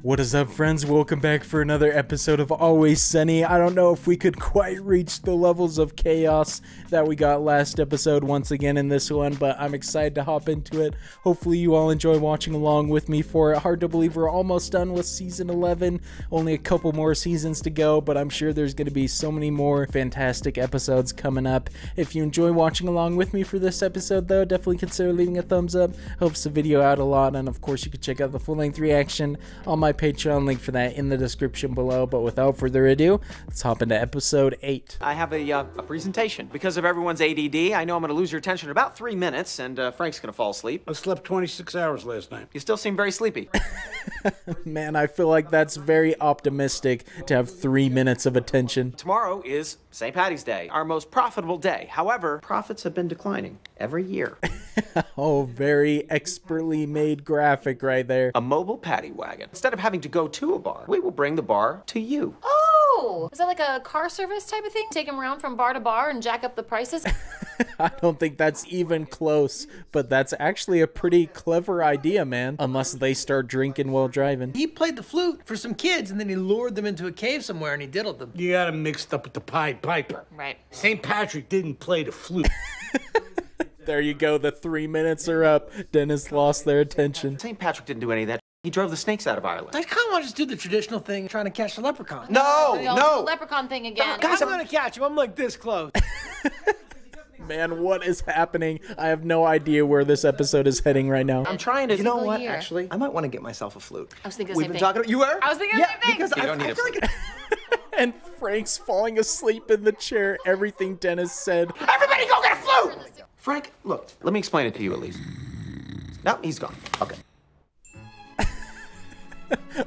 What is up, friends? Welcome back for another episode of Always Sunny. I don't know if we could quite reach the levels of chaos that we got last episode once again in this one, but I'm excited to hop into it. Hopefully you all enjoy watching along with me for it. Hard to believe we're almost done with season 11. Only a couple more seasons to go, but I'm sure there's going to be so many more fantastic episodes coming up. If you enjoy watching along with me for this episode, though, definitely consider leaving a thumbs up. Helps the video out a lot, and of course you can check out the full-length reaction on my Patreon, link for that in the description below. But without further ado, let's hop into episode 8. I have a presentation. Because of everyone's ADD, I know I'm going to lose your attention in about 3 minutes, and Frank's going to fall asleep. I slept 26 hours last night. You still seem very sleepy. Man, I feel like that's very optimistic to have 3 minutes of attention. Tomorrow is St. Patty's Day, our most profitable day. However, profits have been declining every year. Oh, very expertly made graphic right there. A mobile paddy wagon. Instead of having to go to a bar, we will bring the bar to you. Oh, is that like a car service type of thing? Take them around from bar to bar and jack up the prices? I don't think that's even close, but that's actually a pretty clever idea, man. Unless they start drinking while driving. He played the flute for some kids, and then he lured them into a cave somewhere, and he diddled them. You got him mixed up with the Pied Piper. Right. St. Patrick didn't play the flute. There you go, the 3 minutes are up. Dennis lost their attention. St. Patrick didn't do any of that. He drove the snakes out of Ireland. I kind of want to just do the traditional thing, trying to catch the leprechaun. No, Don't do no. the leprechaun thing again. Guys, I'm going to catch him. I'm like this close. Man, what is happening? I have no idea where this episode is heading right now. I'm trying to. You know what, Actually, I might want to get myself a flute. I was thinking the We've same been thing. talking. You were? I was thinking the same thing. Because I feel like And Frank's falling asleep in the chair. Everything Dennis said. everybody go get a flute. Frank, look. Let me explain it to you at least. No, he's gone. Okay.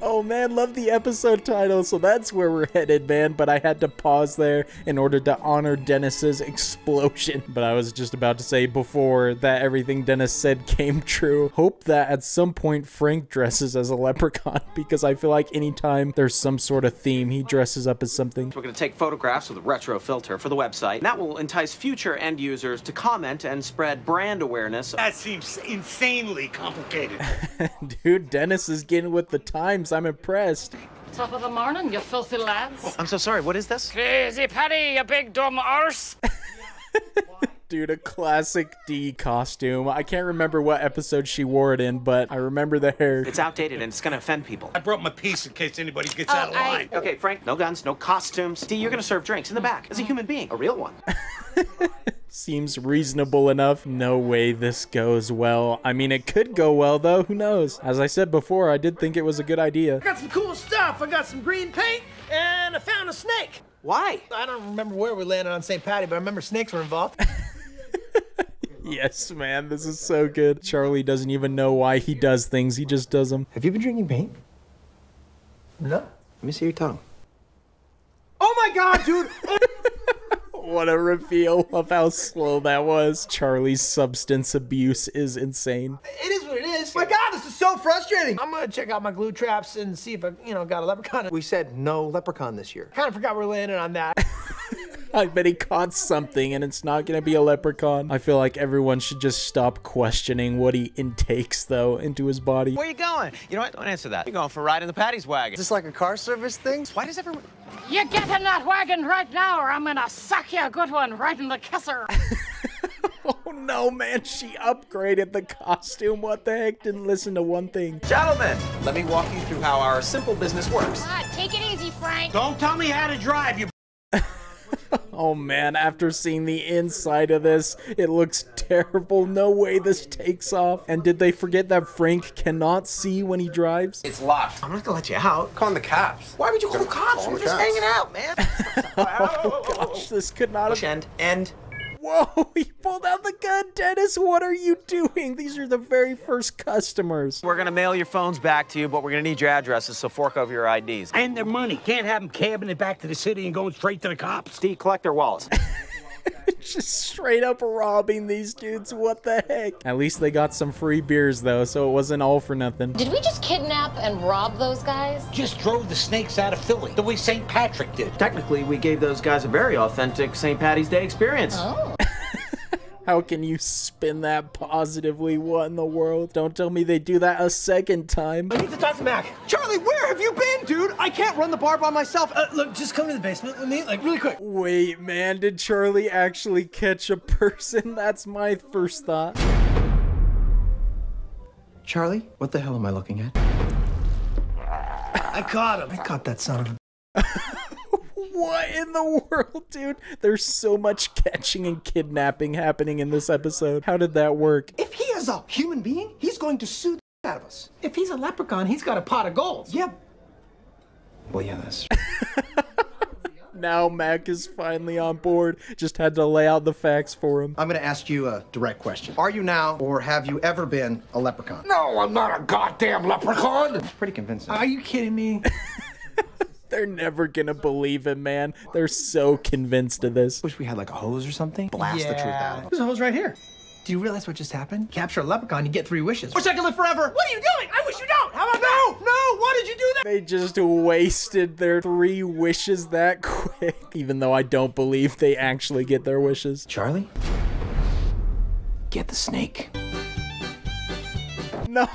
Oh man, love the episode title, so that's where we're headed, man. But I had to pause there in order to honor Dennis's explosion. But I was just about to say before that everything Dennis said came true. Hope that at some point Frank dresses as a leprechaun, because I feel like anytime there's some sort of theme, he dresses up as something. We're going to take photographs with a retro filter for the website. That will entice future end users to comment and spread brand awareness. That seems insanely complicated. Dude, Dennis is getting with the times. I'm impressed. Top of the morning, you filthy lads. I'm so sorry, what is this? Crazy Paddy, you big dumb arse. Dude, a classic D costume. I can't remember what episode she wore it in, but I remember the hair. It's outdated and it's going to offend people. I brought my piece in case anybody gets out of line. Okay, Frank, no guns, no costumes. Dee, you're going to serve drinks in the back as a human being, a real one. Seems reasonable enough. No way this goes well. I mean, it could go well, though. Who knows? As I said before, I did think it was a good idea. I got some cool stuff. I got some green paint, and I found a snake. Why? I don't remember where we landed on St. Patty, but I remember snakes were involved. Yes, man, this is so good. Charlie doesn't even know why he does things. He just does them. Have you been drinking paint? No. Let me see your tongue. Oh my God, dude! What a reveal of how slow that was. Charlie's substance abuse is insane. It is what it is. My God, this is so frustrating. I'm gonna check out my glue traps and see if I, got a leprechaun. We said no leprechaun this year. Kind of forgot we landed on that. I bet he caught something and it's not gonna be a leprechaun. I feel like everyone should just stop questioning what he intakes, though, into his body. Where are you going? You know what? Don't answer that. You're going for a ride in the Patty's wagon. Is this like a car service thing? Why does everyone... You get in that wagon right now, or I'm gonna suck you a good one right in the kisser. Oh no, man, she upgraded the costume. What the heck? Didn't listen to one thing. Gentlemen, let me walk you through how our simple business works. Take it easy, Frank. Don't tell me how to drive, you... Oh man, after seeing the inside of this, it looks terrible. No way this takes off. And did they forget that Frank cannot see when he drives? It's locked. I'm not gonna let you out. Calling the cops. Why would you call the cops? We're just hanging out, man. Oh gosh, this could not have... End. Whoa, he pulled out the gun. Dennis, what are you doing? These are the very first customers. We're gonna mail your phones back to you, but we're gonna need your addresses, so fork over your IDs. And their money. Can't have them cabbing it back to the city and going straight to the cops. Steve, collect their wallets. Just straight up robbing these dudes. What the heck? At least they got some free beers, though, so it wasn't all for nothing. Did we just kidnap and rob those guys? Just drove the snakes out of Philly, the way St. Patrick did. Technically, we gave those guys a very authentic St. Patty's Day experience. Oh. How can you spin that positively? What in the world? Don't tell me they do that a second time. I need to talk to Mac. Charlie, where have you been, dude? I can't run the bar by myself. Look, just come to the basement with me, like, really quick. Wait, man, did Charlie actually catch a person? That's my first thought. Charlie, what the hell am I looking at? I caught him. I caught that son of a... What in the world, dude? There's so much catching and kidnapping happening in this episode. How did that work? If he is a human being, he's going to sue the out of us. If he's a leprechaun, he's got a pot of gold. Yeah. Well, yeah, that's... Now Mac is finally on board. Just had to lay out the facts for him. I'm going to ask you a direct question. Are you now, or have you ever been, a leprechaun? No, I'm not a goddamn leprechaun. It's pretty convincing. Are you kidding me? They're never gonna believe him, man. They're so convinced of this. Wish we had like a hose or something. Blast the truth out of him. There's a hose right here. Do you realize what just happened? Capture a leprechaun, you get 3 wishes. Wish I could live forever. What are you doing? I wish you don't. How about that? No, why did you do that? They just wasted their 3 wishes that quick. Even though I don't believe they actually get their wishes. Charlie, get the snake. No,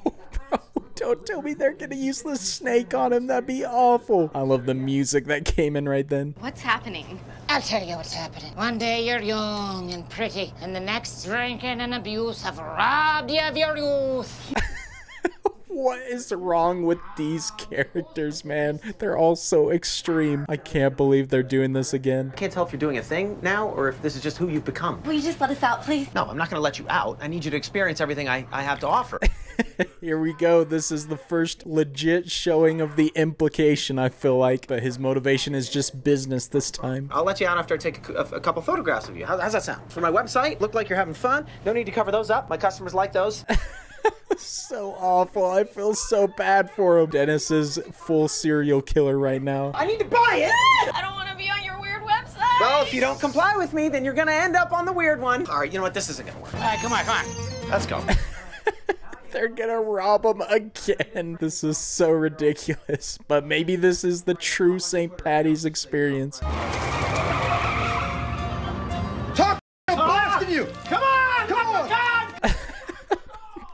bro. Don't tell me they're gonna use the snake on him. That'd be awful. I love the music that came in right then. What's happening? I'll tell you what's happening. One day you're young and pretty, and the next drinking and abuse have robbed you of your youth. What is wrong with these characters, man? They're all so extreme. I can't believe they're doing this again. I can't tell if you're doing a thing now or if this is just who you've become. Will you just let us out, please? No, I'm not gonna let you out. I need you to experience everything I have to offer. Here we go. This is the first legit showing of the implication, I feel like. But his motivation is just business this time. I'll let you out after I take a couple photographs of you. How's that sound? For my website, look like you're having fun. No need to cover those up. My customers like those. So awful. I feel so bad for him. Dennis is full serial killer right now. I need to buy it! I don't want to be on your weird website. Well, if you don't comply with me, then you're gonna end up on the weird one. All right, you know what? This isn't gonna work. All right, come on. Let's go. They're gonna rob him again. This is so ridiculous. But maybe this is the true St. Patty's experience. Talk! I'm blasting you! Come on! Come on!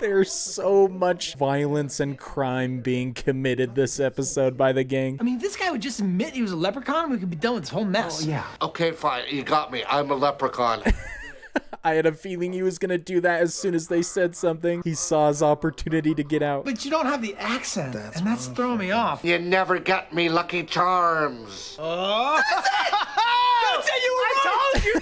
There's so much violence and crime being committed this episode by the gang. I mean, this guy would just admit he was a leprechaun and we could be done with this whole mess. Oh, yeah. Okay, fine. You got me. I'm a leprechaun. I had a feeling he was gonna do that as soon as they said something. He saw his opportunity to get out. But you don't have the accent, and that's throwing me off. You never get me, Lucky Charms. Oh! That's it! I told you!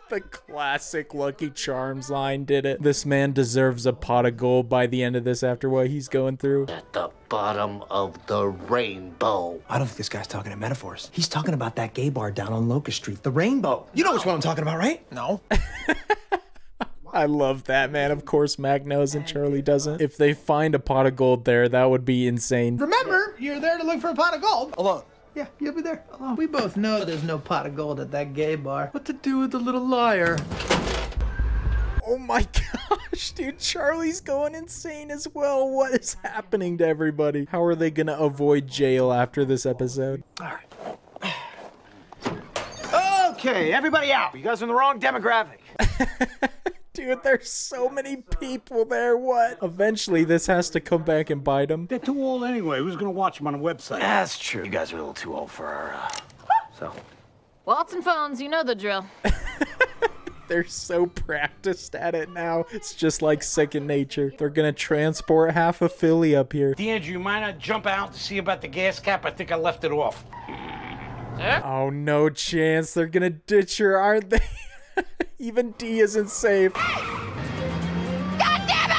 The classic Lucky Charms line did it. This man deserves a pot of gold by the end of this after what he's going through. At the bottom of the rainbow. I don't think this guy's talking in metaphors. He's talking about that gay bar down on Locust Street, the Rainbow. You know which one I'm talking about, right? No. I love that, man. Of course, Mac knows and Charlie doesn't. If they find a pot of gold there, that would be insane. Remember, you're there to look for a pot of gold. Alone. Yeah, you'll be there alone. We both know there's no pot of gold at that gay bar. What to do with the little liar? Oh my gosh, dude, Charlie's going insane as well. What is happening to everybody? How are they gonna avoid jail after this episode? All right. Okay, everybody out. You guys are in the wrong demographic. Dude, there's so many people there. What? Eventually, this has to come back and bite him. They're too old anyway. Who's gonna watch them on a website? That's true. You guys are a little too old for our, so. Watson phones, you know the drill. They're so practiced at it now. It's just like second nature. They're gonna transport half of Philly up here. D'Angelo, you might not jump out to see about the gas cap? I think I left it off. Oh, no chance. They're gonna ditch her, aren't they? Even D isn't safe. God damn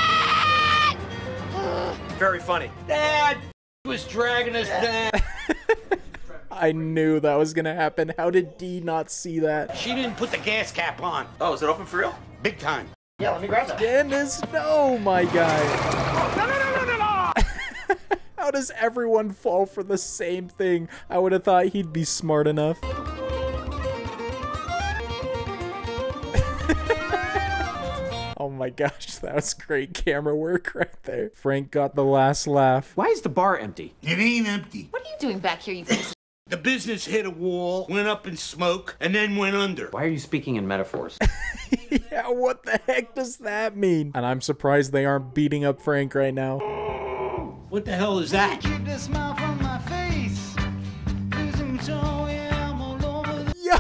it! Very funny. Dad was dragging us down. I knew that was gonna happen. How did D not see that? She didn't put the gas cap on. Oh, is it open for real? Big time. Yeah, let me grab that. Dennis, no, my guy. No. How does everyone fall for the same thing? I would have thought he'd be smart enough. Oh my gosh, that was great camera work right there. Frank got the last laugh. Why is the bar empty? It ain't empty. What are you doing back here, you piece of The business hit a wall, went up in smoke, and then went under. Why are you speaking in metaphors? Yeah, what the heck does that mean? And I'm surprised they aren't beating up Frank right now. What the hell is that? Keep the smile from my face. Losing control, yeah, I'm all over the... Yo,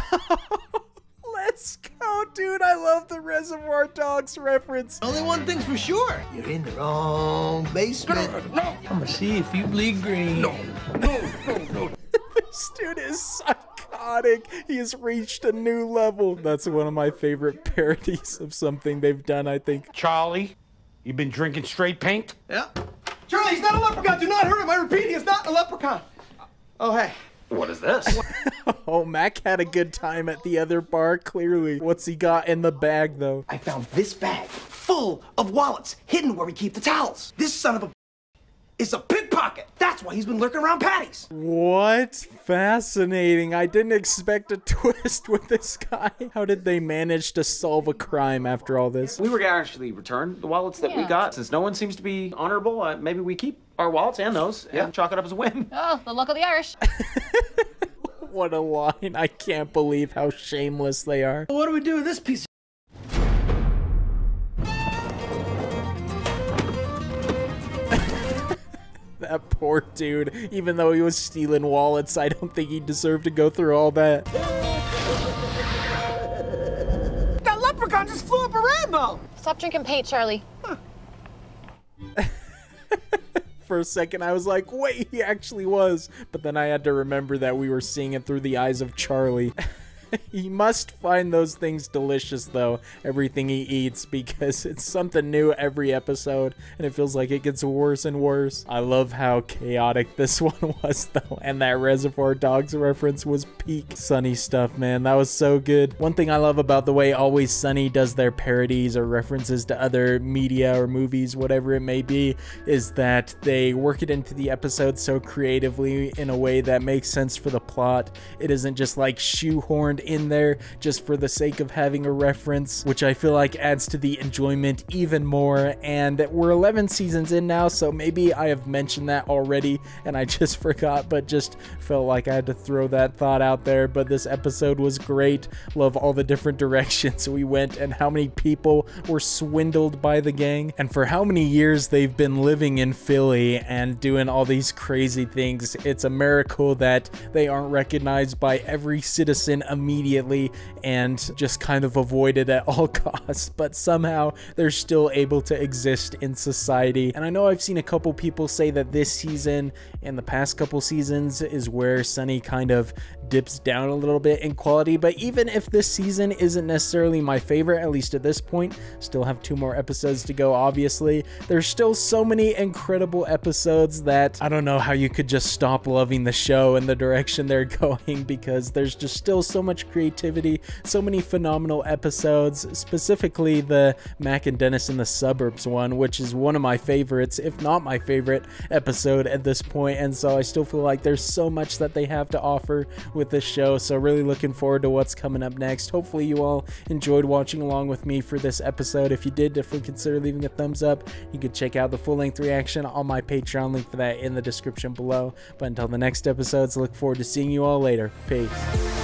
let's go, dude. I love the Reservoir Dogs reference. Only one thing's for sure. You're in the wrong basement. No. I'm gonna see if you bleed green. No. This dude is psychotic. He has reached a new level. That's one of my favorite parodies of something they've done, I think. Charlie, you been drinking straight paint? Yeah. Charlie, he's not a leprechaun. Do not hurt him. I repeat, he is not a leprechaun. Oh, hey. What is this? Oh, Mac had a good time at the other bar, clearly. What's he got in the bag, though? I found this bag full of wallets hidden where we keep the towels. This son of a is a pickpocket. That's why he's been lurking around Patty's. What? Fascinating. I didn't expect a twist with this guy. How did they manage to solve a crime after all this? We were gonna actually return the wallets that we Yeah. got. Since no one seems to be honorable, maybe we keep our wallets and those and chalk it up as a win. Oh, the luck of the Irish. What a line. I can't believe how shameless they are. What do we do with this piece of... That poor dude. Even though he was stealing wallets, I don't think he deserved to go through all that. That leprechaun just flew up a rainbow. Stop drinking paint, Charlie. For a second, I was like, wait, he actually was. But then I had to remember that we were seeing it through the eyes of Charlie. He must find those things delicious, though, everything he eats, because it's something new every episode, and it feels like it gets worse and worse. I love how chaotic this one was, though, and that Reservoir Dogs reference was peak Sunny stuff, man. That was so good. One thing I love about the way Always Sunny does their parodies or references to other media or movies, whatever it may be, is that they work it into the episode so creatively in a way that makes sense for the plot. It isn't just like shoehorned in there just for the sake of having a reference, which I feel like adds to the enjoyment even more. And we're 11 seasons in now, so maybe I have mentioned that already and I just forgot, but just felt like I had to throw that thought out there. But this episode was great. Love all the different directions we went and how many people were swindled by the gang, and for how many years they've been living in Philly and doing all these crazy things. It's a miracle that they aren't recognized by every citizen immediately and just kind of avoided at all costs, but somehow they're still able to exist in society. And I know I've seen a couple people say that this season and the past couple seasons is where Sunny kind of dips down a little bit in quality, but even if this season isn't necessarily my favorite, at least at this point, still have 2 more episodes to go, obviously, there's still so many incredible episodes that I don't know how you could just stop loving the show and the direction they're going, because there's just still so much creativity, so many phenomenal episodes, specifically the Mac and Dennis in the Suburbs one, which is one of my favorites, if not my favorite episode at this point. And so I still feel like there's so much that they have to offer with this show, so really looking forward to what's coming up next. Hopefully you all enjoyed watching along with me for this episode. If you did, definitely consider leaving a thumbs up. You can check out the full-length reaction on my Patreon, link for that in the description below. But until the next episodes, look forward to seeing you all later. Peace.